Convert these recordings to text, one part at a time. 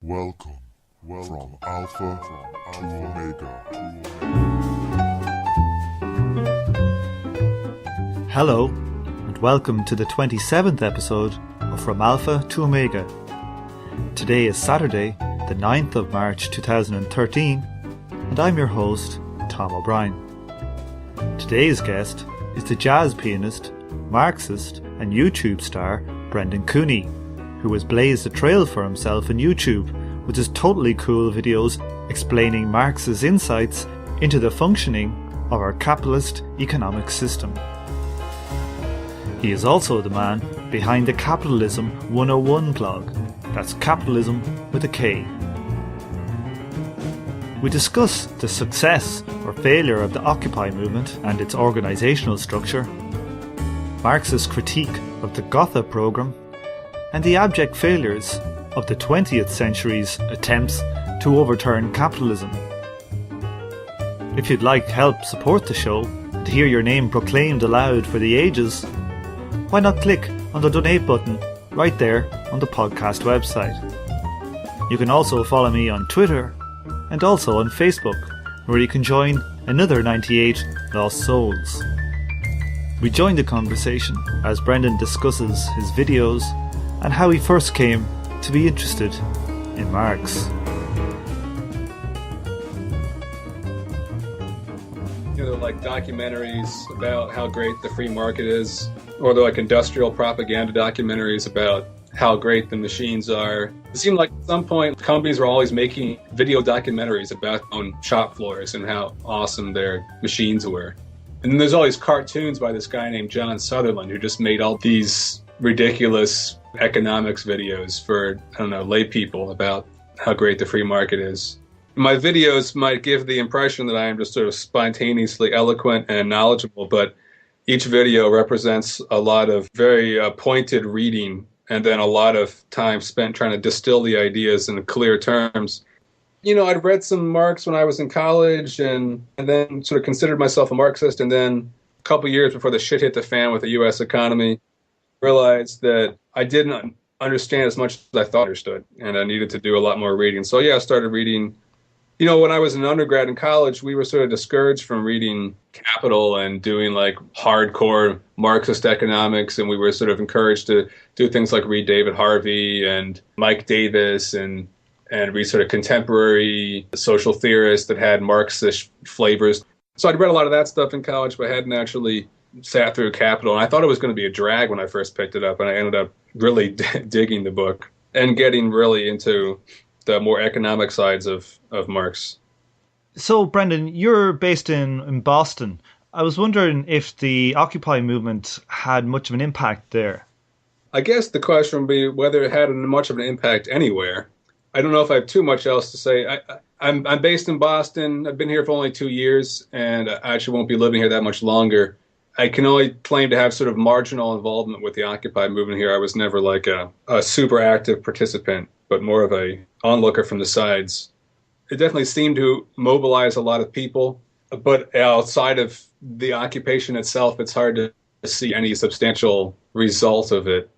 Welcome from Alpha to Omega. Hello, and welcome to the 27th episode of From Alpha to Omega. Today is Saturday, the 9th of March 2013, and I'm your host, Tom O'Brien. Today's guest is the jazz pianist, Marxist, and YouTube star Brendan Cooney, who has blazed a trail for himself on YouTube with his totally cool videos explaining Marx's insights into the functioning of our capitalist economic system. He is also the man behind the Capitalism 101 blog. That's capitalism with a K. We discuss the success or failure of the Occupy movement and its organisational structure, Marx's critique of the Gotha programme, and the abject failures of the 20th century's attempts to overturn capitalism. If you'd like help support the show and to hear your name proclaimed aloud for the ages, why not click on the donate button right there on the podcast website. You can also follow me on Twitter and also on Facebook, where you can join another 98 lost souls. We join the conversation as Brendan discusses his videos and how he first came to be interested in Marx. They're like documentaries about how great the free market is, or they're like industrial propaganda documentaries about how great the machines are. It seemed like at some point companies were always making video documentaries about their own shop floors and how awesome their machines were. And then there's all these cartoons by this guy named John Sutherland who just made all these ridiculous economics videos for, lay people about how great the free market is. My videos might give the impression that I am just sort of spontaneously eloquent and knowledgeable, but each video represents a lot of very pointed reading and then a lot of time spent trying to distill the ideas in clear terms. I'd read some Marx when I was in college and then sort of considered myself a Marxist, and then a couple years before the shit hit the fan with the U.S. economy, realized that I didn't understand as much as I thought I understood, and I needed to do a lot more reading. So I started reading. When I was an undergrad in college, we were sort of discouraged from reading Capital and doing like hardcore Marxist economics, and we were sort of encouraged to do things like read David Harvey and Mike Davis and read sort of contemporary social theorists that had Marxist flavors. So I'd read a lot of that stuff in college, but I hadn't actually sat through Capital, and I thought it was going to be a drag when I first picked it up, and I ended up really digging the book and getting really into the more economic sides of Marx. So, Brendan, you're based in Boston. I was wondering if the Occupy movement had much of an impact there. I guess the question would be whether it had much of an impact anywhere. I don't know if I have too much else to say. I'm based in Boston. I've been here for only 2 years, and I actually won't be living here that much longer. I can only claim to have sort of marginal involvement with the Occupy movement here. I was never like a super active participant, but more of a onlooker from the sides. It definitely seemed to mobilize a lot of people, but outside of the occupation itself, it's hard to see any substantial result of it.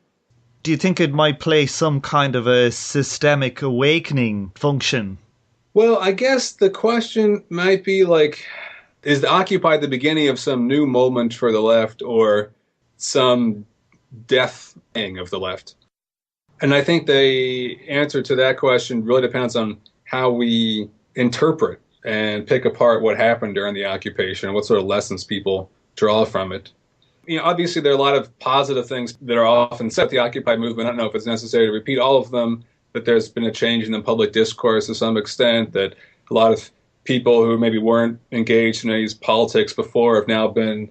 Do you think it might play some kind of a systemic awakening function? Well, I guess the question might be like, is the Occupy the beginning of some new moment for the left or some death thing of the left? And I think the answer to that question really depends on how we interpret and pick apart what happened during the occupation and what sort of lessons people draw from it. Obviously there are a lot of positive things that are often said about the Occupy movement. I don't know if it's necessary to repeat all of them, but there's been a change in the public discourse to some extent, that a lot of people who maybe weren't engaged in these politics before have now been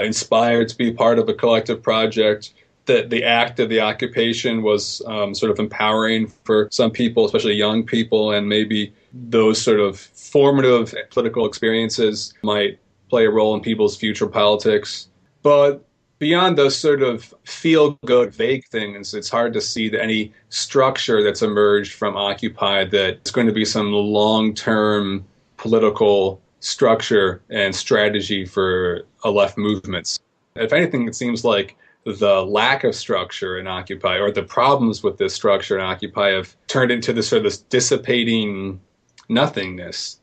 inspired to be part of a collective project, that the act of the occupation was sort of empowering for some people, especially young people, and maybe those sort of formative political experiences might play a role in people's future politics. But beyond those sort of feel-good, vague things, it's hard to see any structure that's emerged from Occupy that's going to be some long-term political structure and strategy for a left movement. If anything, it seems like the lack of structure in Occupy, or the problems with this structure in Occupy, have turned into this sort of this dissipating nothingness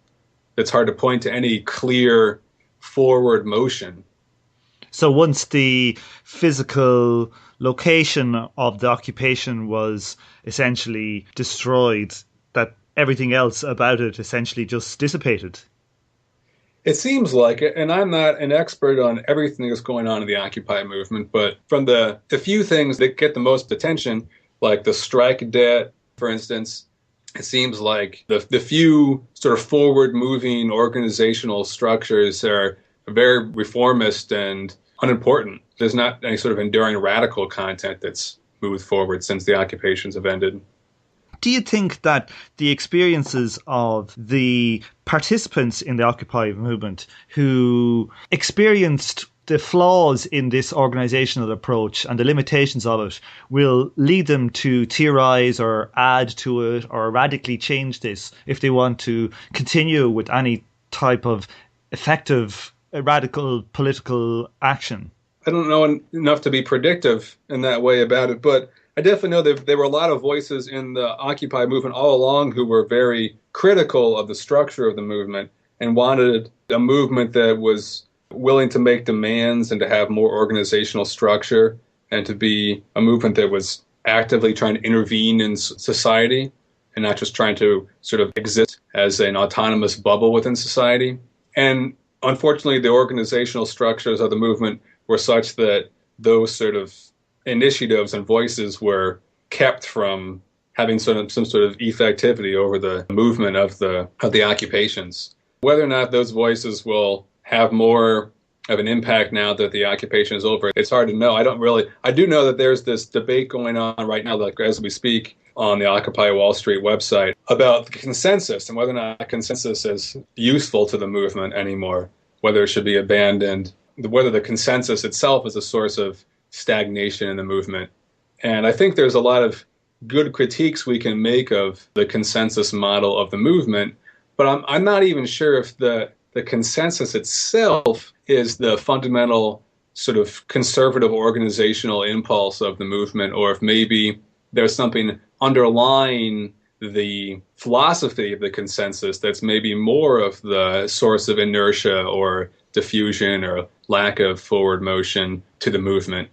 that's hard to point to any clear forward motion. So once the physical location of the occupation was essentially destroyed, that everything else about it essentially just dissipated. It seems like it, and I'm not an expert on everything that's going on in the Occupy movement, but from the few things that get the most attention, like the strike debt, for instance, it seems like the few sort of forward-moving organizational structures are very reformist and unimportant. There's not any sort of enduring radical content that's moved forward since the occupations have ended. Do you think that the experiences of the participants in the Occupy movement who experienced the flaws in this organizational approach and the limitations of it will lead them to theorize or add to it or radically change this if they want to continue with any type of effective radical political action? I don't know enough to be predictive in that way about it, but I definitely know that there were a lot of voices in the Occupy movement all along who were very critical of the structure of the movement and wanted a movement that was willing to make demands and to have more organizational structure and to be a movement that was actively trying to intervene in society and not just trying to sort of exist as an autonomous bubble within society. And unfortunately, the organizational structures of the movement were such that those sort of initiatives and voices were kept from having some sort of effectivity over the movement of the occupations. Whether or not those voices will have more of an impact now that the occupation is over, it's hard to know. I do know that there's this debate going on right now, like as we speak, on the Occupy Wall Street website about the consensus and whether or not consensus is useful to the movement anymore, whether it should be abandoned, whether the consensus itself is a source of stagnation in the movement. And I think there's a lot of good critiques we can make of the consensus model of the movement, but I'm not even sure if the consensus itself is the fundamental sort of conservative organizational impulse of the movement, or if maybe there's something underlying the philosophy of the consensus that's maybe more of the source of inertia or diffusion or lack of forward motion to the movement.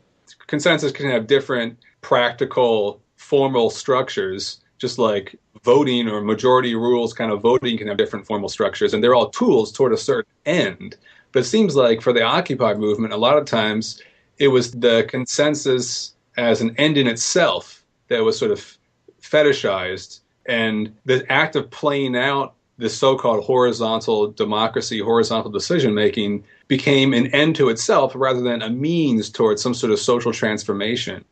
Consensus can have different practical, formal structures, just like voting or majority rules kind of voting can have different formal structures, and they're all tools toward a certain end. But it seems like for the Occupy movement, a lot of times it was the consensus as an end in itself that was sort of fetishized, and the act of playing out the so-called horizontal democracy, horizontal decision-making became an end to itself rather than a means towards some sort of social transformation.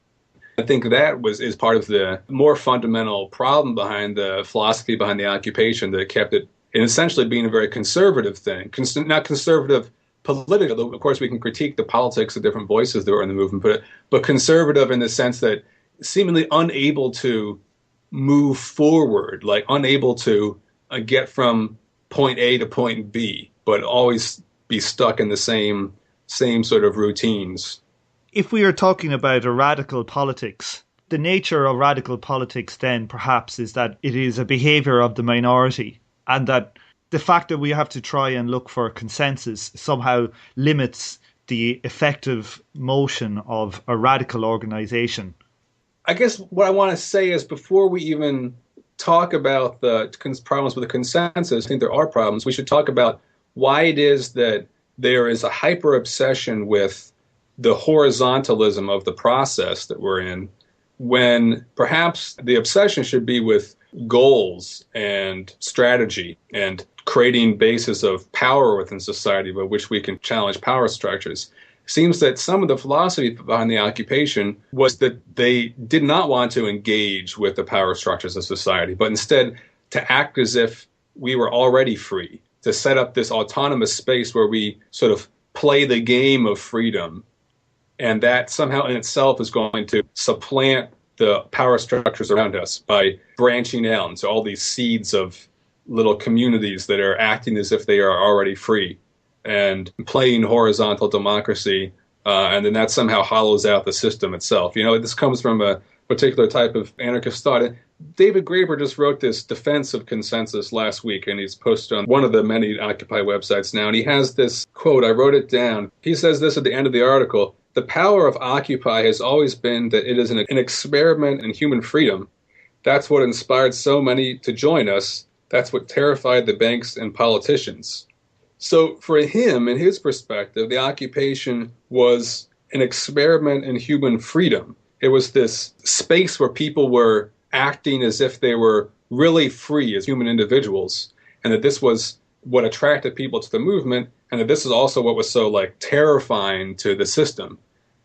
I think that is part of the more fundamental problem behind the philosophy behind the occupation that kept it in essentially being a very conservative thing. Not conservative political, though of course we can critique the politics of different voices that were in the movement, but conservative in the sense that seemingly unable to move forward, like unable to get from point A to point B, but always be stuck in the same sort of routines. If we are talking about a radical politics, the nature of radical politics then perhaps is that it is a behaviour of the minority, and that the fact that we have to try and look for consensus somehow limits the effective motion of a radical organisation. I guess what I want to say is before we even talk about the problems with the consensus, I think there are problems. We should talk about why it is that there is a hyper-obsession with the horizontalism of the process that we're in, when perhaps the obsession should be with goals and strategy and creating bases of power within society by which we can challenge power structures. It seems that some of the philosophy behind the occupation was that they did not want to engage with the power structures of society, but instead to act as if we were already free, to set up this autonomous space where we sort of play the game of freedom. And that somehow in itself is going to supplant the power structures around us by branching out into all these seeds of little communities that are acting as if they are already free and playing horizontal democracy and then that somehow hollows out the system itself. This comes from a particular type of anarchist thought. David Graeber just wrote this defense of consensus last week, and he's posted on one of the many Occupy websites now, and he has this quote. I wrote it down. He says this at the end of the article: "The power of Occupy has always been that it is an experiment in human freedom. That's what inspired so many to join us. That's what terrified the banks and politicians." So for him, in his perspective, the occupation was an experiment in human freedom. It was this space where people were acting as if they were really free as human individuals, and that this was what attracted people to the movement, and that this is also what was so terrifying to the system.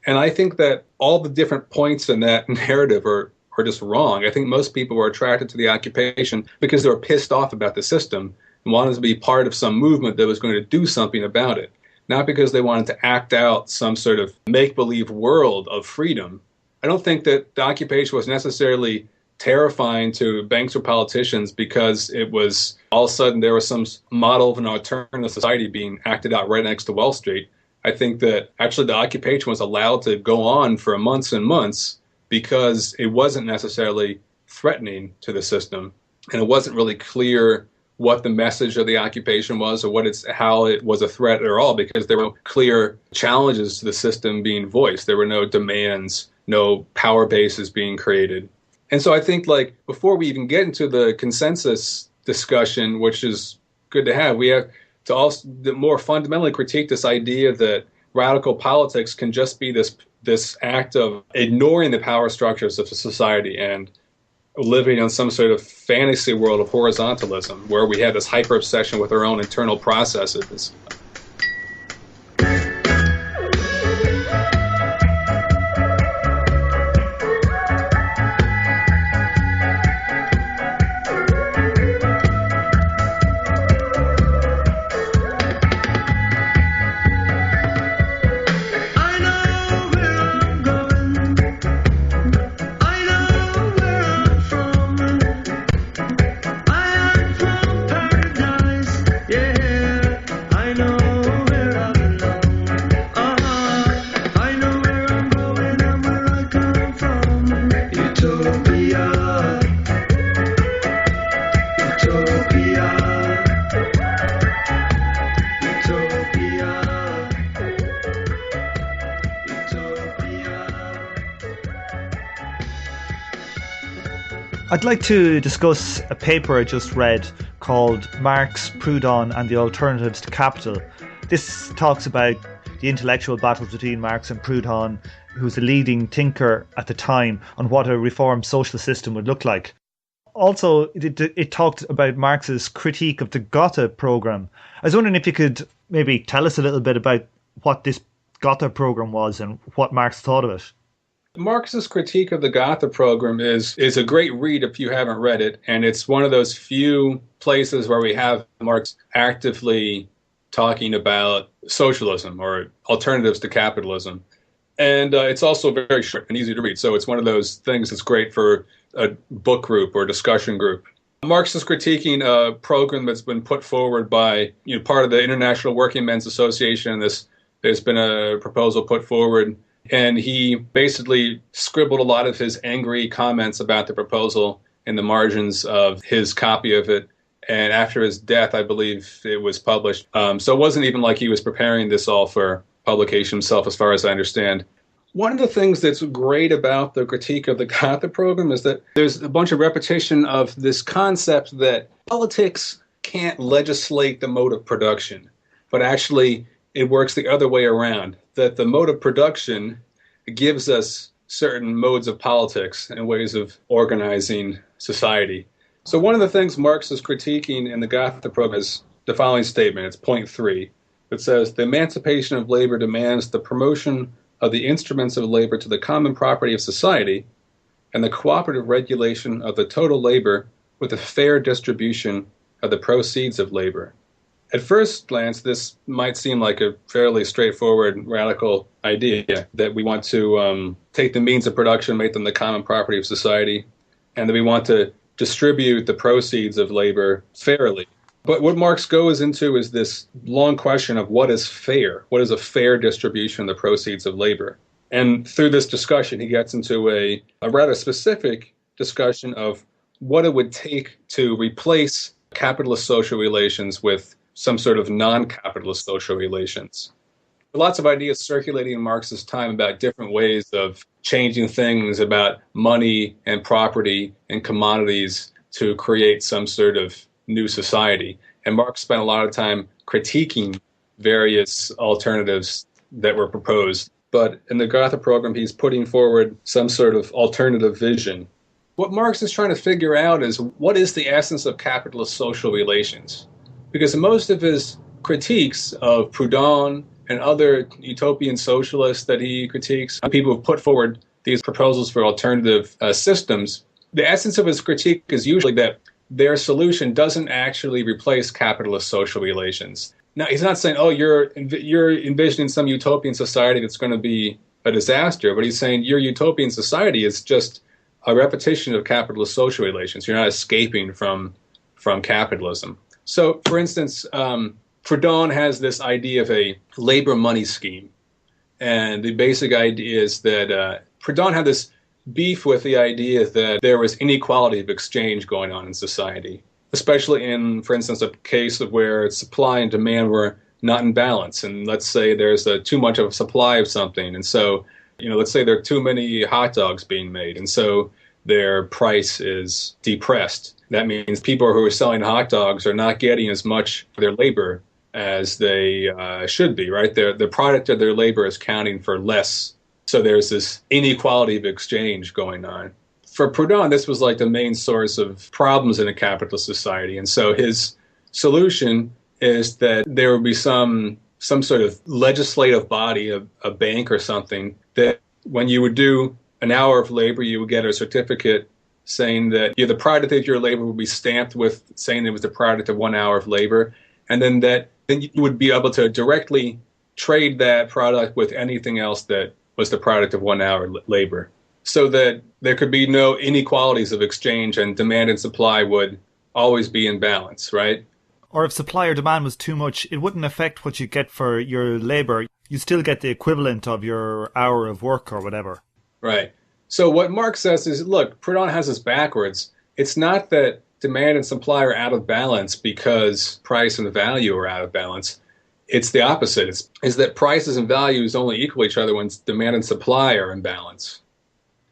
And I think that all the different points in that narrative are just wrong. I think most people were attracted to the occupation because they were pissed off about the system and wanted to be part of some movement that was going to do something about it, not because they wanted to act out some sort of make-believe world of freedom. I don't think that the occupation was necessarily terrifying to banks or politicians because it was all of a sudden there was some model of an alternative society being acted out right next to Wall Street. I think that actually the occupation was allowed to go on for months and months because it wasn't necessarily threatening to the system, and it wasn't really clear what the message of the occupation was or how it was a threat at all, because there were clear challenges to the system being voiced. There were no demands, no power bases being created. And so I think before we even get into the consensus discussion, which is good to have, we have to also more fundamentally critique this idea that radical politics can just be this act of ignoring the power structures of society and living in some sort of fantasy world of horizontalism, where we have this hyper-obsession with our own internal processes. I'd like to discuss a paper I just read called Marx, Proudhon and the Alternatives to Capital. This talks about the intellectual battles between Marx and Proudhon, who's a leading thinker at the time, on what a reformed social system would look like. Also, it talked about Marx's critique of the Gotha program. I was wondering if you could maybe tell us a little bit about what this Gotha program was and what Marx thought of it. Marx's critique of the Gotha program is a great read if you haven't read it, and it's one of those few places where we have Marx actively talking about socialism or alternatives to capitalism. And it's also very short and easy to read, so it's one of those things that's great for a book group or discussion group. Marx is critiquing a program that's been put forward by part of the International Working Men's Association. There's been a proposal put forward, and he basically scribbled a lot of his angry comments about the proposal in the margins of his copy of it. And after his death, I believe it was published. So it wasn't even like he was preparing this all for publication himself, as far as I understand. One of the things that's great about the critique of the Gotha program is that there's a bunch of repetition of this concept that politics can't legislate the mode of production, but actually it works the other way around, that the mode of production gives us certain modes of politics and ways of organizing society. So one of the things Marx is critiquing in the Gotha program is the following statement. It's point 3. It says, "The emancipation of labor demands the promotion of the instruments of labor to the common property of society and the cooperative regulation of the total labor with a fair distribution of the proceeds of labor." At first glance, this might seem like a fairly straightforward, radical idea, that we want to take the means of production, make them the common property of society, and that we want to distribute the proceeds of labor fairly. But what Marx goes into is this long question of what is fair? What is a fair distribution of the proceeds of labor? And through this discussion, he gets into a rather specific discussion of what it would take to replace capitalist social relations with some sort of non-capitalist social relations. Lots of ideas circulating in Marx's time about different ways of changing things about money and property and commodities to create some sort of new society. And Marx spent a lot of time critiquing various alternatives that were proposed. But in the Gotha program, he's putting forward some sort of alternative vision. What Marx is trying to figure out is what is the essence of capitalist social relations? Because most of his critiques of Proudhon and other utopian socialists that he critiques, people who put forward these proposals for alternative systems, the essence of his critique is usually that their solution doesn't actually replace capitalist social relations. Now, he's not saying, oh, you're envisioning some utopian society that's going to be a disaster, but he's saying your utopian society is just a repetition of capitalist social relations. You're not escaping from capitalism. So, for instance, Proudhon has this idea of a labor money scheme. And the basic idea is that Proudhon had this beef with the idea that there was inequality of exchange going on in society, especially in, for instance, a case of where supply and demand were not in balance. And let's say there's too much of a supply of something. And so, let's say there are too many hot dogs being made. And so their price is depressed. That means people who are selling hot dogs are not getting as much for their labor as they should be, right? The product of their labor is counting for less. So there's this inequality of exchange going on. For Proudhon, this was like the main source of problems in a capitalist society. And so his solution is that there would be some sort of legislative body, a bank or something, that when you would do an hour of labor, you would get a certificate saying that the product of your labor would be stamped with saying it was the product of 1 hour of labor. And then you would be able to directly trade that product with anything else that was the product of 1 hour labor, so that there could be no inequalities of exchange and demand and supply would always be in balance, right? Or if supply or demand was too much, it wouldn't affect what you get for your labour. You still get the equivalent of your hour of work or whatever. Right. So what Marx says is, look, Proudhon has this backwards. It's not that demand and supply are out of balance because price and value are out of balance. It's the opposite. It's that prices and values only equal each other when demand and supply are in balance.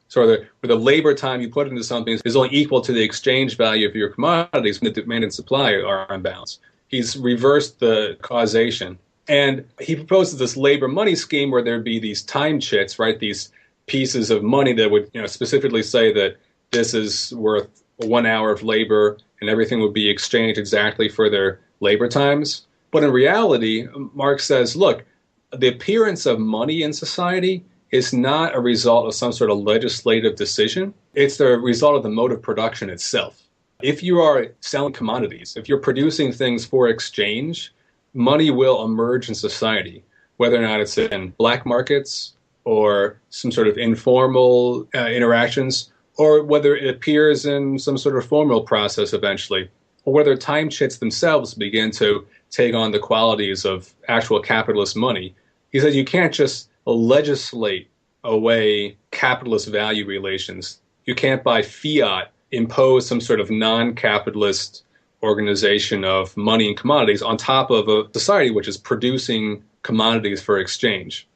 So the labor time you put into something is only equal to the exchange value of your commodities when the demand and supply are in balance. He's reversed the causation. And he proposes this labor money scheme where there'd be these time chits, right? These pieces of money that would specifically say that this is worth 1 hour of labor and everything would be exchanged exactly for their labor times. But in reality, Marx says, look, the appearance of money in society is not a result of some sort of legislative decision. It's the result of the mode of production itself. If you are selling commodities, if you're producing things for exchange, money will emerge in society, whether or not it's in black markets or some sort of informal interactions, or whether it appears in some sort of formal process eventually, or whether time chits themselves begin to take on the qualities of actual capitalist money. He says you can't just legislate away capitalist value relations. You can't by fiat impose some sort of non-capitalist organization of money and commodities on top of a society which is producing commodities for exchange.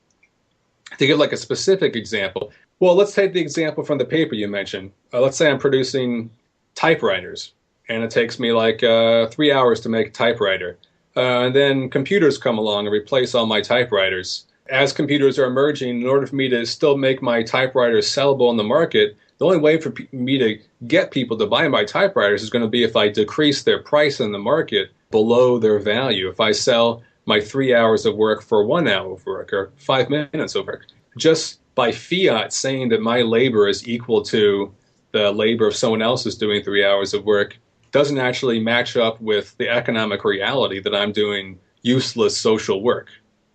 To give like a specific example, well, let's take the example from the paper you mentioned. Let's say I'm producing typewriters, and it takes me like 3 hours to make a typewriter. And then computers come along and replace all my typewriters. As computers are emerging, in order for me to still make my typewriters sellable in the market, the only way for me to get people to buy my typewriters is going to be if I decrease their price in the market below their value. If I sell my 3 hours of work for 1 hour of work or 5 minutes of work, just by fiat saying that my labor is equal to the labor of someone else who's doing 3 hours of work doesn't actually match up with the economic reality that I'm doing useless social work,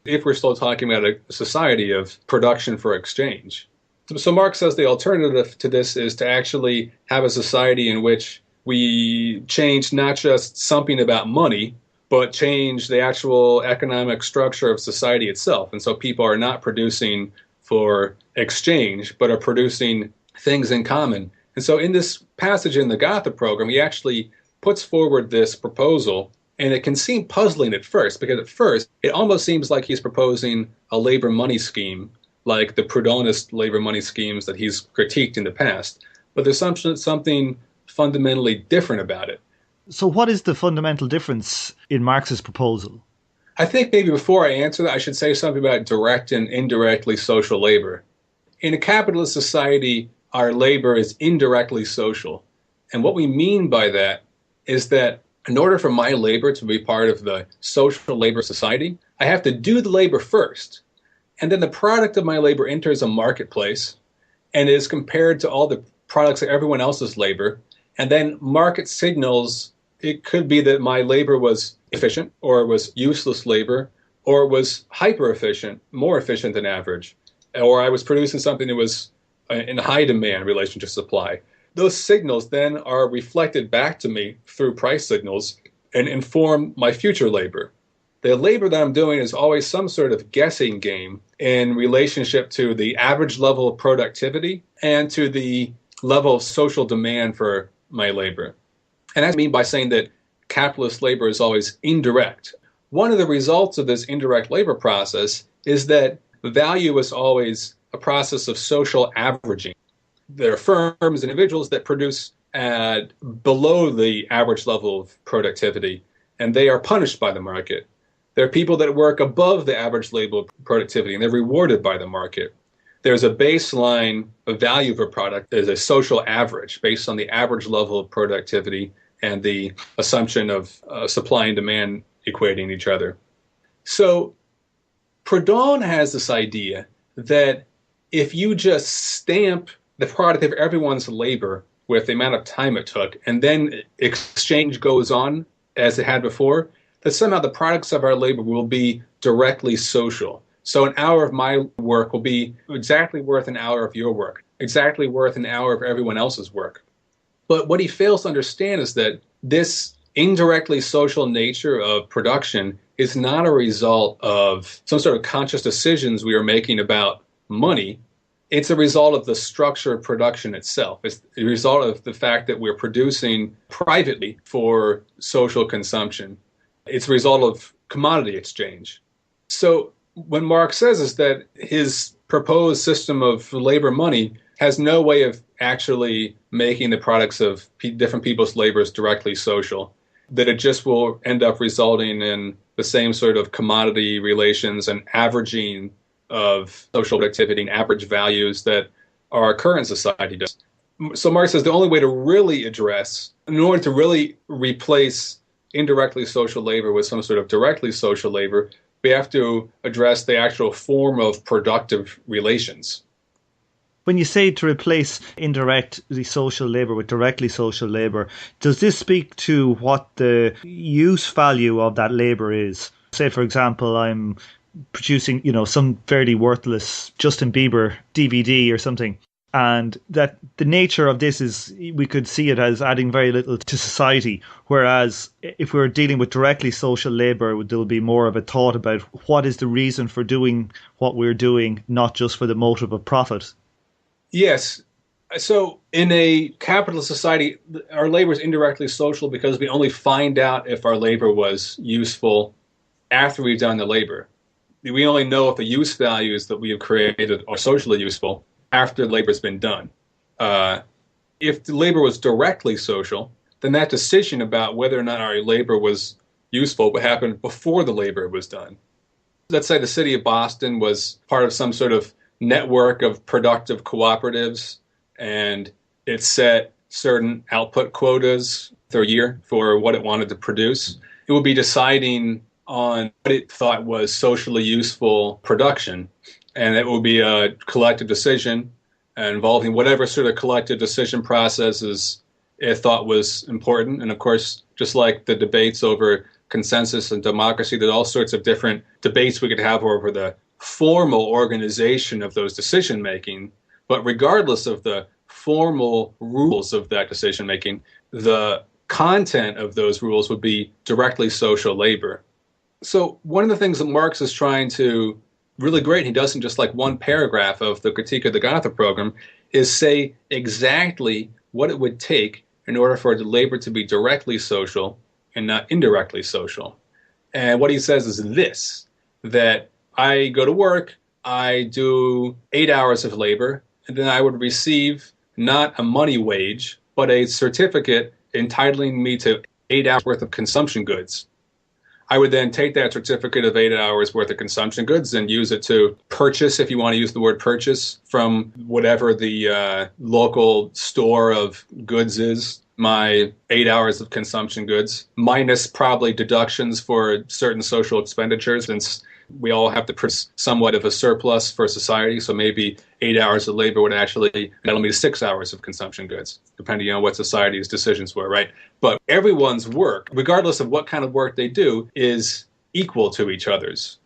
if we're still talking about a society of production for exchange. So Marx says the alternative to this is to actually have a society in which we change not just something about money, but change the actual economic structure of society itself. And so people are not producing for exchange, but are producing things in common. And so in this passage in the Gotha program, he actually puts forward this proposal, and it can seem puzzling at first, because at first it almost seems like he's proposing a labor money scheme, like the Proudhonist labor money schemes that he's critiqued in the past. But there's something fundamentally different about it. So what is the fundamental difference in Marx's proposal? I think maybe before I answer that, I should say something about direct and indirectly social labor. In a capitalist society, our labor is indirectly social. And what we mean by that is that in order for my labor to be part of the social labor society, I have to do the labor first. And then the product of my labor enters a marketplace and is compared to all the products of everyone else's labor. And then market signals, it could be that my labor was efficient, or it was useless labor, or it was hyper efficient, more efficient than average, or I was producing something that was in high demand in relation to supply. Those signals then are reflected back to me through price signals and inform my future labor. The labor that I'm doing is always some sort of guessing game in relationship to the average level of productivity and to the level of social demand for my labor. And that's what I mean by saying that capitalist labor is always indirect. One of the results of this indirect labor process is that value is always a process of social averaging. There are firms and individuals that produce at below the average level of productivity, and they are punished by the market. There are people that work above the average level of productivity, and they're rewarded by the market. There's a baseline of value of a product as a social average based on the average level of productivity and the assumption of supply and demand equating each other. So Proudhon has this idea that if you just stamp the product of everyone's labor with the amount of time it took, and then exchange goes on as it had before, that somehow the products of our labor will be directly social. So an hour of my work will be exactly worth an hour of your work, exactly worth an hour of everyone else's work. But what he fails to understand is that this indirectly social nature of production is not a result of some sort of conscious decisions we are making about money. It's a result of the structure of production itself. It's a result of the fact that we're producing privately for social consumption. It's a result of commodity exchange. So what Marx says is that his proposed system of labor money has no way of actually making the products of different people's labors directly social, that it just will end up resulting in the same sort of commodity relations and averaging of social activity and average values that our current society does. So Marx says the only way to really address, in order to really replace indirectly social labor with some sort of directly social labor, we have to address the actual form of productive relations. When you say to replace indirectly social labour with directly social labour, does this speak to what the use value of that labour is? Say, for example, I'm producing, some fairly worthless Justin Bieber DVD or something, and that the nature of this is we could see it as adding very little to society, whereas if we're dealing with directly social labour, there'll be more of a thought about what is the reason for doing what we're doing, not just for the motive of profit. Yes. So in a capitalist society, our labor is indirectly social because we only find out if our labor was useful after we've done the labor. We only know if the use values that we have created are socially useful after labor has been done. If the labor was directly social, then that decision about whether or not our labor was useful would happen before the labor was done. Let's say the city of Boston was part of some sort of network of productive cooperatives, and it set certain output quotas per year for what it wanted to produce. It would be deciding on what it thought was socially useful production, and it would be a collective decision involving whatever sort of collective decision processes it thought was important. And of course, just like the debates over consensus and democracy, there's all sorts of different debates we could have over the formal organization of those decision making. But regardless of the formal rules of that decision making, the content of those rules would be directly social labor. So one of the things that Marx is trying to really great, he does in just like one paragraph of the critique of the Gotha program, is say exactly what it would take in order for the labor to be directly social and not indirectly social. And what he says is this, that I go to work, I do 8 hours of labor, and then I would receive not a money wage, but a certificate entitling me to 8 hours worth of consumption goods. I would then take that certificate of 8 hours worth of consumption goods and use it to purchase, if you want to use the word purchase, from whatever the local store of goods is, my 8 hours of consumption goods, minus probably deductions for certain social expenditures, since we all have to produce somewhat of a surplus for society. So maybe 8 hours of labor would actually entitle me to 6 hours of consumption goods, depending on what society's decisions were, right? But everyone's work, regardless of what kind of work they do, is equal to each other's.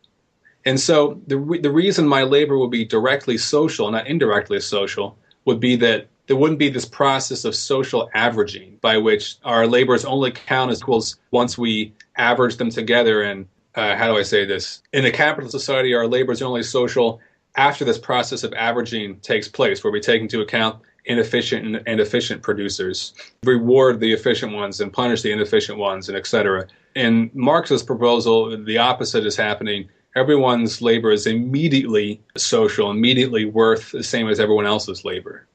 And so the reason my labor would be directly social, not indirectly social, would be that there wouldn't be this process of social averaging by which our labors only count as equals once we average them together. And how do I say this? In a capitalist society, our labor is only social after this process of averaging takes place, where we take into account inefficient and efficient producers, reward the efficient ones and punish the inefficient ones, and et cetera. In Marx's proposal, the opposite is happening. Everyone's labor is immediately social, immediately worth the same as everyone else's labor.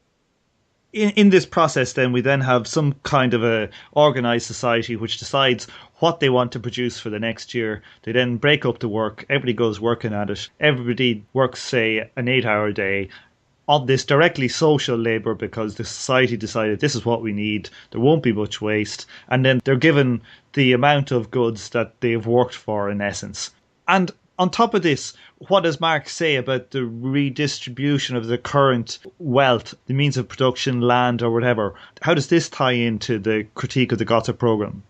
In this process, then, we then have some kind of a organised society which decides what they want to produce for the next year. They then break up the work. Everybody goes working at it. Everybody works, say, an 8-hour day on this directly social labour because the society decided this is what we need. There won't be much waste. And then they're given the amount of goods that they've worked for, in essence. And on top of this, what does Marx say about the redistribution of the current wealth, the means of production, land or whatever? How does this tie into the critique of the Gotha program?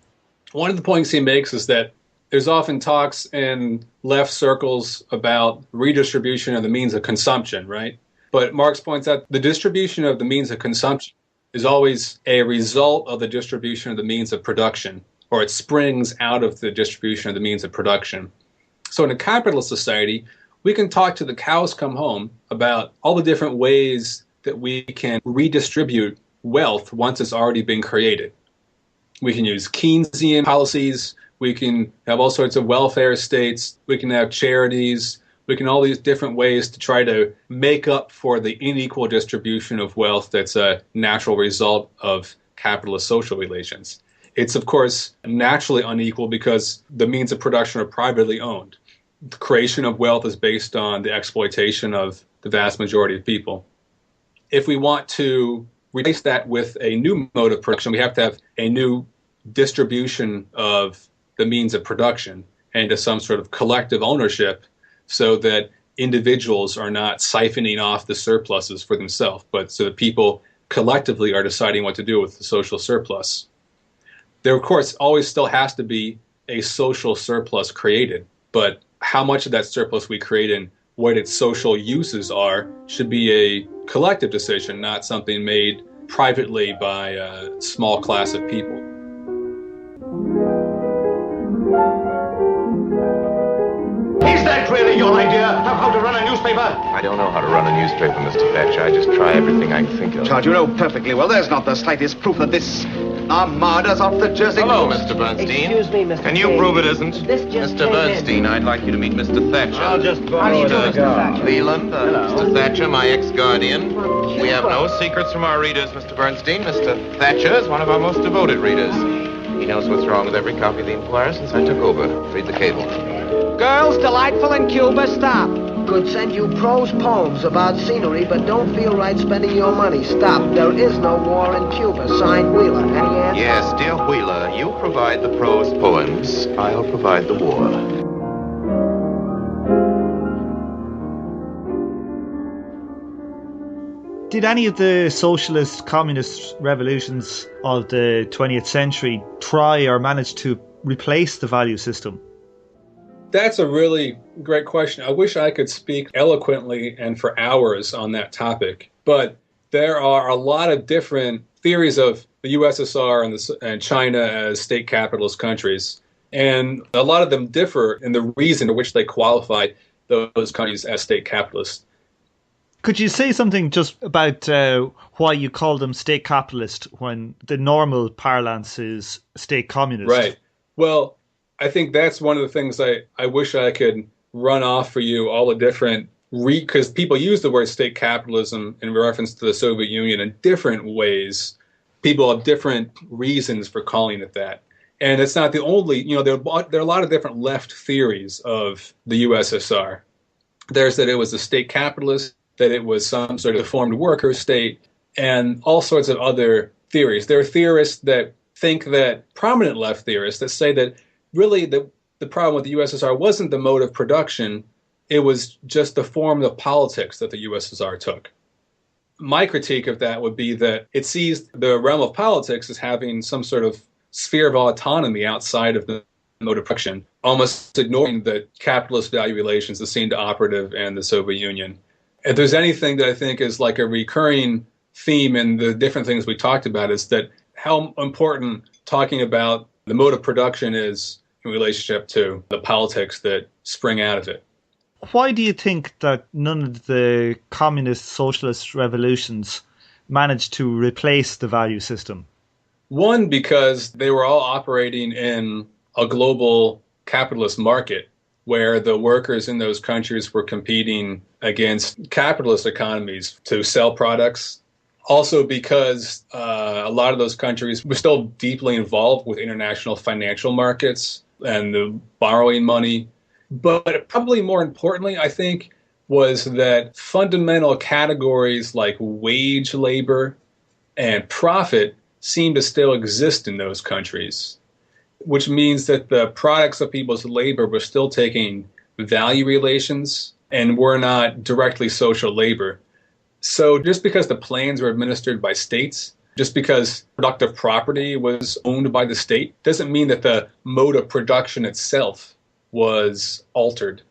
One of the points he makes is that there's often talks in left circles about redistribution of the means of consumption, right? But Marx points out the distribution of the means of consumption is always a result of the distribution of the means of production, or it springs out of the distribution of the means of production. So in a capitalist society, we can talk to the cows come home about all the different ways that we can redistribute wealth once it's already been created. We can use Keynesian policies. We can have all sorts of welfare states. We can have charities. We can all these different ways to try to make up for the unequal distribution of wealth that's a natural result of capitalist social relations. It's, of course, naturally unequal because the means of production are privately owned. The creation of wealth is based on the exploitation of the vast majority of people. If we want to replace that with a new mode of production, we have to have a new distribution of the means of production into some sort of collective ownership so that individuals are not siphoning off the surpluses for themselves, but so that people collectively are deciding what to do with the social surplus. There, of course, always still has to be a social surplus created, but how much of that surplus we create and what its social uses are should be a collective decision, not something made privately by a small class of people. Is that really your idea of how to run a newspaper? I don't know how to run a newspaper, Mr. Thatcher. I just try everything I can think of. Charge, you know perfectly well there's not the slightest proof that this armada's off the Jersey Hello, coast. Mr. Bernstein. Excuse me, Mr. Can you King. prove it isn't? This just Mr. came Bernstein, I'd like you to meet Mr. Thatcher. I'll just How do you do, Mr. Mr. Thatcher? Leland, Mr. Thatcher, my ex-guardian. We have no secrets from our readers, Mr. Bernstein. Mr. Thatcher is one of our most devoted readers. He knows what's wrong with every copy of the Inquirer since I took over. Read the cable. Girls delightful in Cuba, stop. Could send you prose poems about scenery, but don't feel right spending your money. Stop. There is no war in Cuba. Signed, Wheeler. Any answer? Yes, dear Wheeler, you provide the prose poems. I'll provide the war. Did any of the socialist, communist revolutions of the 20th century try or manage to replace the value system? That's a really great question. I wish I could speak eloquently and for hours on that topic, but there are a lot of different theories of the USSR and China as state capitalist countries. And a lot of them differ in the reason to which they qualify those countries as state capitalists. Could you say something just about why you call them state capitalist when the normal parlance is state communist? Right. Well, I think that's one of the things I wish I could run off for you, all the different, because people use the word state capitalism in reference to the Soviet Union in different ways. People have different reasons for calling it that. And it's not the only, there are a lot of different left theories of the USSR. There's that it was a state capitalist, that it was some sort of deformed worker state, and all sorts of other theories. There are theorists that think that, prominent left theorists, that say that really the problem with the USSR wasn't the mode of production, it was just the form of politics that the USSR took. My critique of that would be that it sees the realm of politics as having some sort of sphere of autonomy outside of the mode of production, almost ignoring the capitalist value relations that seemed operative in the Soviet Union. If there's anything that I think is like a recurring theme in the different things we talked about, is that how important talking about the mode of production is in relationship to the politics that spring out of it. Why do you think that none of the communist socialist revolutions managed to replace the value system? One, because they were all operating in a global capitalist market where the workers in those countries were competing against capitalist economies to sell products. Also because a lot of those countries were still deeply involved with international financial markets and the borrowing money. But probably more importantly, I think, was that fundamental categories like wage labor and profit seem to still exist in those countries, which means that the products of people's labor were still taking value relations and were not directly social labor. So just because the plans were administered by states, just because productive property was owned by the state, doesn't mean that the mode of production itself was altered.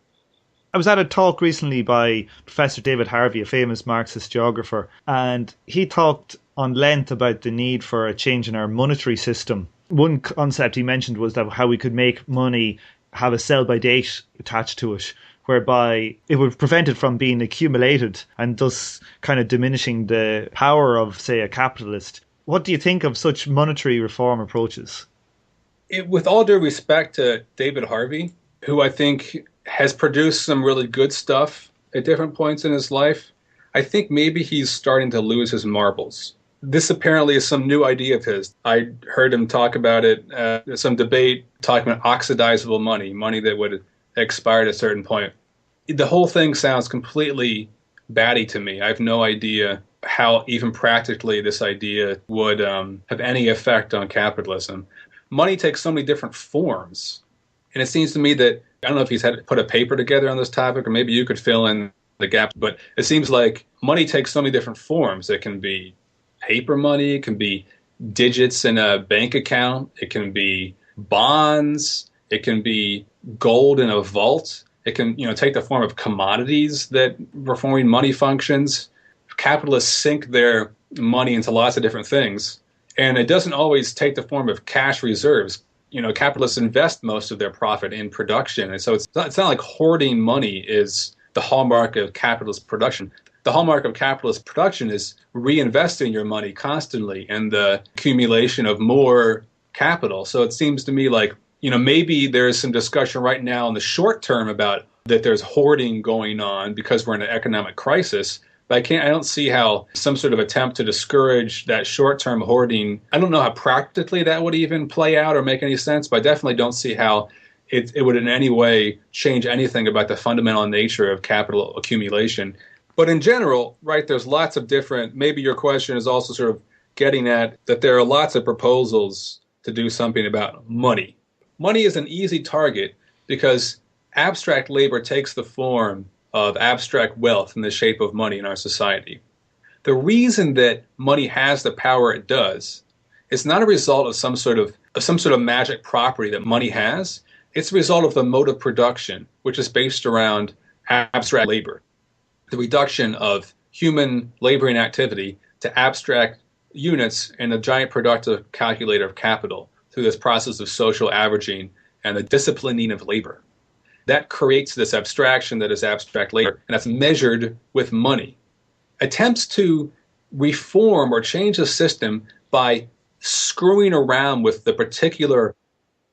I was at a talk recently by Professor David Harvey, a famous Marxist geographer, and he talked on length about the need for a change in our monetary system. One concept he mentioned was that how we could make money have a sell-by date attached to it, whereby it would prevent it from being accumulated and thus kind of diminishing the power of, say, a capitalist. What do you think of such monetary reform approaches? With all due respect to David Harvey, who I think has produced some really good stuff at different points in his life, I think maybe he's starting to lose his marbles. This apparently is some new idea of his. I heard him talk about it at some debate, talking about oxidizable money that would expire at a certain point. The whole thing sounds completely batty to me. I have no idea how even practically this idea would have any effect on capitalism. Money takes so many different forms. And it seems to me that, I don't know if he's had to put a paper together on this topic, or maybe you could fill in the gap, but it seems like money takes so many different forms. It can be paper money, it can be digits in a bank account, it can be bonds, it can be gold in a vault, it can take the form of commodities that performing money functions. Capitalists sink their money into lots of different things, and it doesn't always take the form of cash reserves. Capitalists invest most of their profit in production, and so it's not like hoarding money is the hallmark of capitalist production. The hallmark of capitalist production is reinvesting your money constantly and the accumulation of more capital. So it seems to me like, maybe there's some discussion right now in the short term about that there's hoarding going on because we're in an economic crisis. But I don't see how some sort of attempt to discourage that short-term hoarding, I don't know how practically that would even play out or make any sense, but I definitely don't see how it would in any way change anything about the fundamental nature of capital accumulation. But in general, right, there's lots of different, maybe your question is also sort of getting at that there are lots of proposals to do something about money. Money is an easy target because abstract labor takes the form of abstract wealth in the shape of money in our society. The reason that money has the power it does is not a result of some sort of magic property that money has. It's a result of the mode of production, which is based around abstract labor. The reduction of human laboring activity to abstract units in a giant productive calculator of capital through this process of social averaging and the disciplining of labor. That creates this abstraction that is abstract labor, and that's measured with money. Attempts to reform or change the system by screwing around with the particular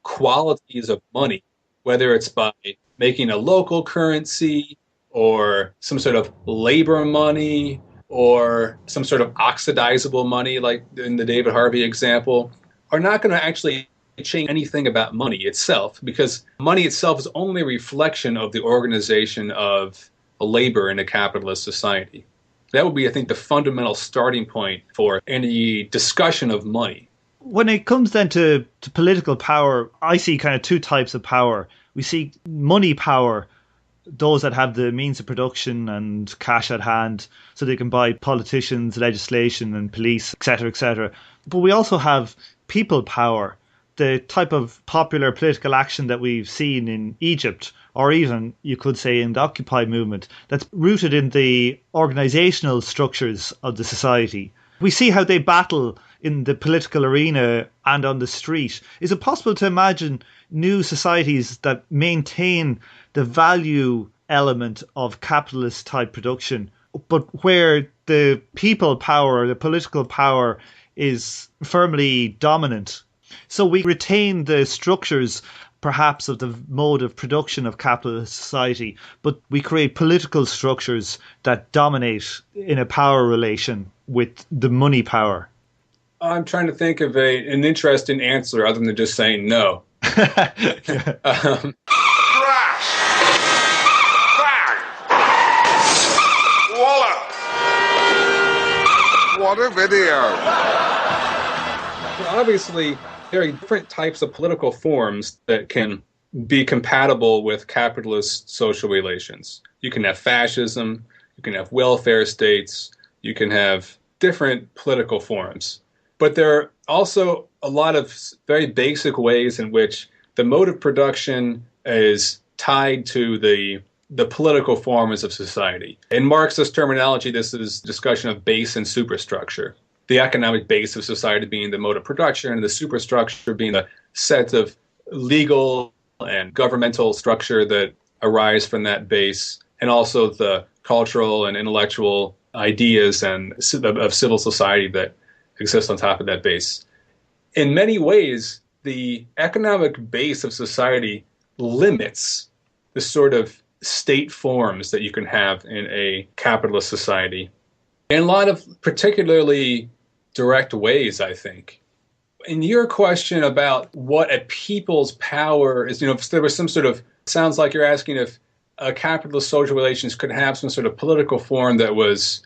qualities of money, whether it's by making a local currency or some sort of labor money or some sort of oxidizable money, like in the David Harvey example, are not going to actually change anything about money itself, because money itself is only a reflection of the organization of labor in a capitalist society. That would be, I think, the fundamental starting point for any discussion of money. When it comes then to political power, I see kind of two types of power. We see money power, those that have the means of production and cash at hand so they can buy politicians, legislation and police, etc., etc. But we also have people power, the type of popular political action that we've seen in Egypt, or even, you could say, in the Occupy movement, that's rooted in the organisational structures of the society. We see how they battle in the political arena and on the street. Is it possible to imagine new societies that maintain the value element of capitalist type production, but where the people power, the political power is firmly dominant? So we retain the structures perhaps of the mode of production of capitalist society, but we create political structures that dominate in a power relation with the money power. I'm trying to think of an interesting answer other than just saying no. Crash! Bang! Wallop! What a video! Obviously, there are different types of political forms that can be compatible with capitalist social relations. You can have fascism, you can have welfare states, you can have different political forms. But there are also a lot of very basic ways in which the mode of production is tied to the political forms of society. In Marxist terminology, this is discussion of base and superstructure. The economic base of society being the mode of production, and the superstructure being the set of legal and governmental structure that arise from that base, and also the cultural and intellectual ideas and of civil society that exist on top of that base. In many ways, the economic base of society limits the sort of state forms that you can have in a capitalist society in a lot of particularly direct ways, I think. In your question about what a people's power is, if there was some sort of, sounds like you're asking if capitalist social relations could have some sort of political form that was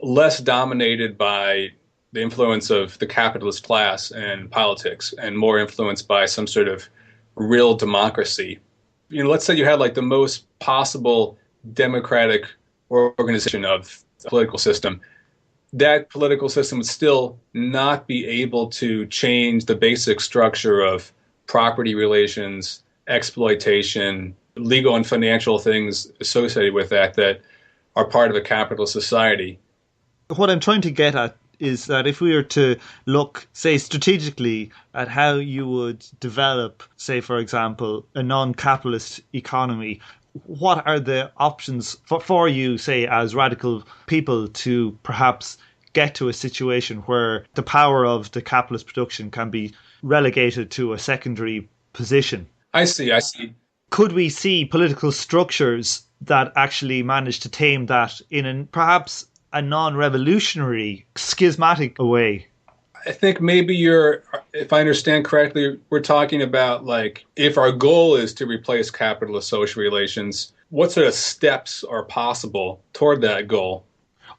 less dominated by the influence of the capitalist class and politics and more influenced by some sort of real democracy. Let's say you had like the most possible democratic organization of the political system. That political system would still not be able to change the basic structure of property relations, exploitation, legal and financial things associated with that are part of a capitalist society. What I'm trying to get at is that if we were to look, say, strategically at how you would develop, say, for example, a non-capitalist economy, what are the options for you, say, as radical people to perhaps get to a situation where the power of the capitalist production can be relegated to a secondary position? I see. Could we see political structures that actually manage to tame that in perhaps a non-revolutionary, schismatic way? I think maybe if I understand correctly, we're talking about like if our goal is to replace capitalist social relations, what sort of steps are possible toward that goal?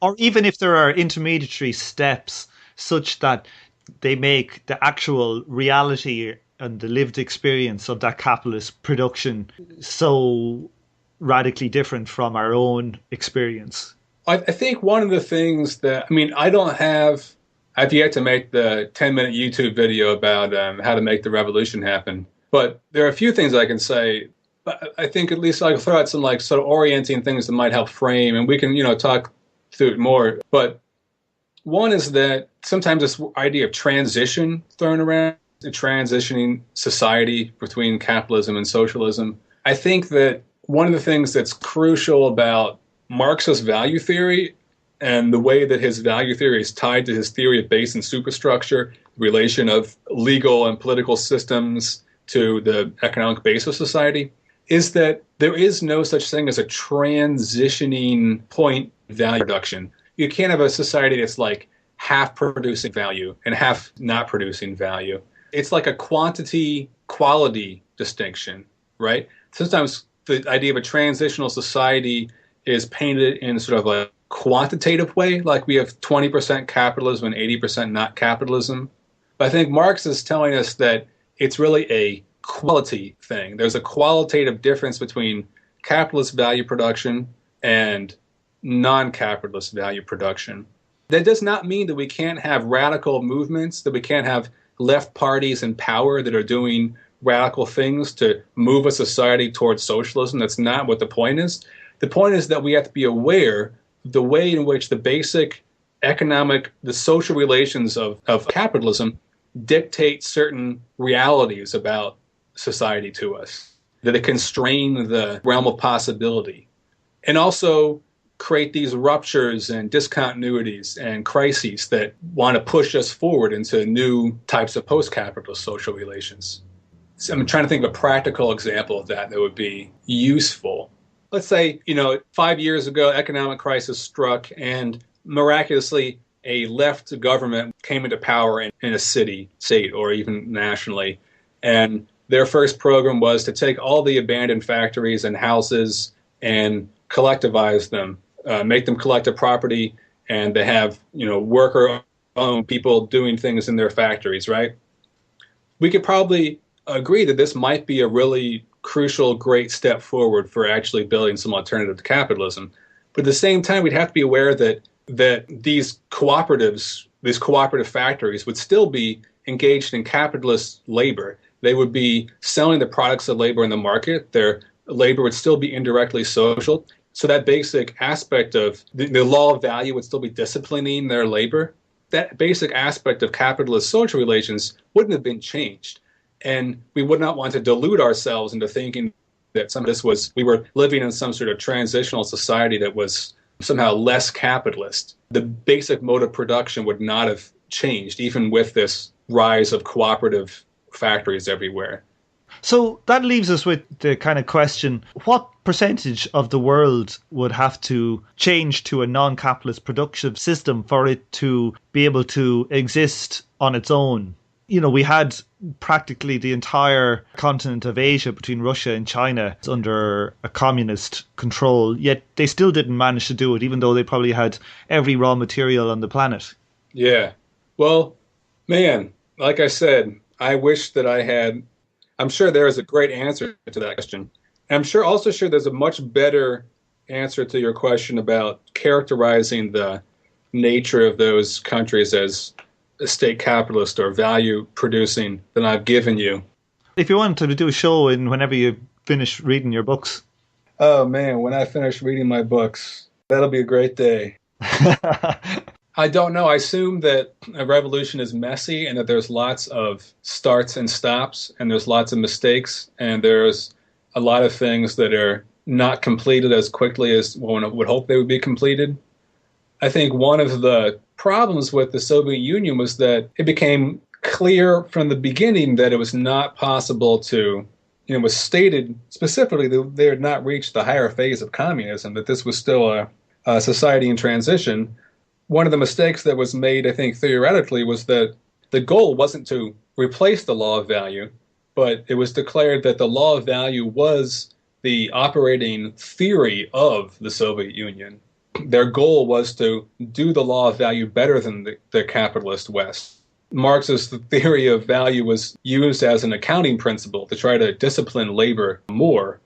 Or even if there are intermediary steps such that they make the actual reality and the lived experience of that capitalist production so radically different from our own experience. I think one of the things that, I've yet to make the 10-minute YouTube video about how to make the revolution happen. But there are a few things I can say. I think at least I can throw out some like sort of orienting things that might help frame, and we can, talk through it more. But One is that sometimes this idea of transition thrown around, a transitioning society between capitalism and socialism. I think that one of the things that's crucial about Marxist value theory and the way that his value theory is tied to his theory of base and superstructure, the relation of legal and political systems to the economic base of society, is that there is no such thing as a transitioning point value production. You can't have a society that's like half producing value and half not producing value. It's like a quantity-quality distinction, right? Sometimes the idea of a transitional society is painted in sort of a quantitative way, like we have 20% capitalism and 80% not capitalism. But I think Marx is telling us that it's really a quality thing. There's a qualitative difference between capitalist value production and non-capitalist value production. That does not mean that we can't have radical movements, that we can't have left parties in power that are doing radical things to move a society towards socialism. That's not what the point is. The point is that we have to be aware of the way in which the basic economic, the social relations of capitalism dictate certain realities about society to us, that it constrain the realm of possibility, and also create these ruptures and discontinuities and crises that want to push us forward into new types of post-capitalist social relations. So I'm trying to think of a practical example of that would be useful. Let's say, 5 years ago, economic crisis struck, and miraculously a left government came into power in a city, state, or even nationally. And their first program was to take all the abandoned factories and houses and collectivize them, make them collective property, and they have, worker-owned people doing things in their factories, right? We could probably agree that this might be a really crucial, great step forward for actually building some alternative to capitalism. But at the same time, we'd have to be aware that these cooperatives, these cooperative factories would still be engaged in capitalist labor. They would be selling the products of labor in the market. Their labor would still be indirectly social. So that basic aspect of the law of value would still be disciplining their labor. That basic aspect of capitalist social relations wouldn't have been changed. And we would not want to delude ourselves into thinking that we were living in some sort of transitional society that was somehow less capitalist. The basic mode of production would not have changed, even with this rise of cooperative factories everywhere. So that leaves us with the kind of question, what percentage of the world would have to change to a non-capitalist production system for it to be able to exist on its own? We had practically the entire continent of Asia between Russia and China under a communist control, yet they still didn't manage to do it, even though they probably had every raw material on the planet. Yeah. Well, man, like I said, I wish that I'm sure there is a great answer to that question. I'm sure there's a much better answer to your question about characterizing the nature of those countries as state capitalist or value producing than I've given you. If you wanted to do a show whenever you finish reading your books. Oh man, when I finish reading my books, that'll be a great day. I don't know. I assume that a revolution is messy and that there's lots of starts and stops and there's lots of mistakes and there's a lot of things that are not completed as quickly as one would hope they would be completed. I think one of the problems with the Soviet Union was that it became clear from the beginning that it was not possible to, it was stated specifically that they had not reached the higher phase of communism, that this was still a society in transition. One of the mistakes that was made, I think, theoretically, was that the goal wasn't to replace the law of value, but it was declared that the law of value was the operating theory of the Soviet Union. Their goal was to do the law of value better than the capitalist West. Marx's theory of value was used as an accounting principle to try to discipline labor more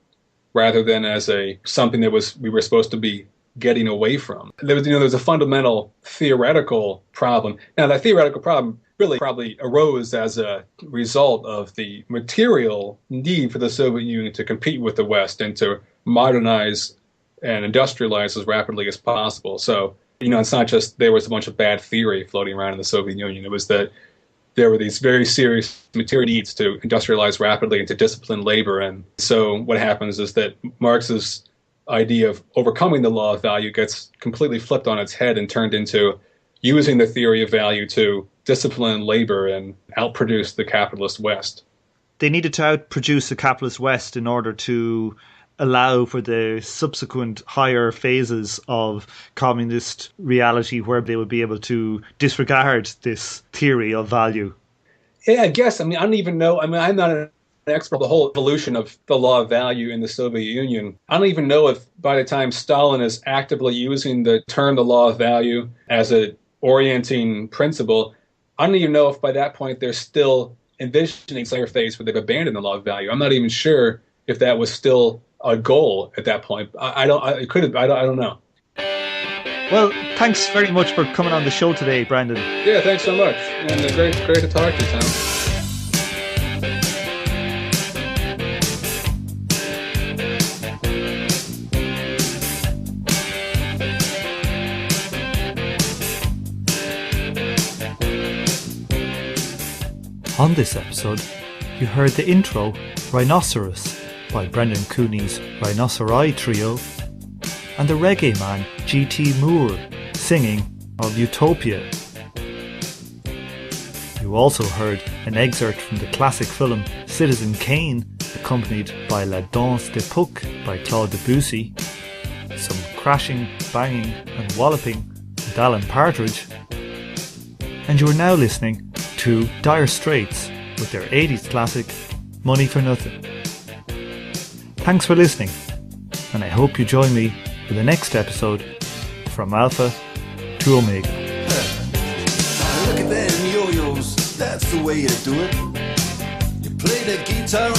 rather than as something that we were supposed to be getting away from. There's a fundamental theoretical problem. Now, that theoretical problem really probably arose as a result of the material need for the Soviet Union to compete with the West and to modernize and industrialize as rapidly as possible. So It's not just there was a bunch of bad theory floating around in the Soviet Union. It was that there were these very serious material needs to industrialize rapidly and to discipline labor. And so what happens is that Marx's idea of overcoming the law of value gets completely flipped on its head and turned into using the theory of value to discipline labor and outproduce the capitalist West. They needed to outproduce the capitalist West in order to allow for the subsequent higher phases of communist reality where they would be able to disregard this theory of value. Yeah, I guess. I don't even know. I'm not an expert on the whole evolution of the law of value in the Soviet Union. I don't even know if by the time Stalin is actively using the term the law of value as an orienting principle, I don't even know if by that point they're still envisioning some phase where they've abandoned the law of value. I'm not even sure if that was still a goal at that point. I don't know. Well, thanks very much for coming on the show today, Brendan. Yeah, thanks so much. And great to talk to you, Tom. On this episode, you heard the intro, Rhinoceros, by Brendan Cooney's Rhinoceri Trio, and the reggae man G.T. Moore singing of Utopia. You also heard an excerpt from the classic film Citizen Kane, accompanied by La Danse d'époque by Claude Debussy, some crashing, banging and walloping with Alan Partridge, and you are now listening to Dire Straits with their 80s classic Money for Nothing. Thanks for listening, and I hope you join me for the next episode From Alpha to Omega. Look at them yo-yos, that's the way you do it. You play the guitar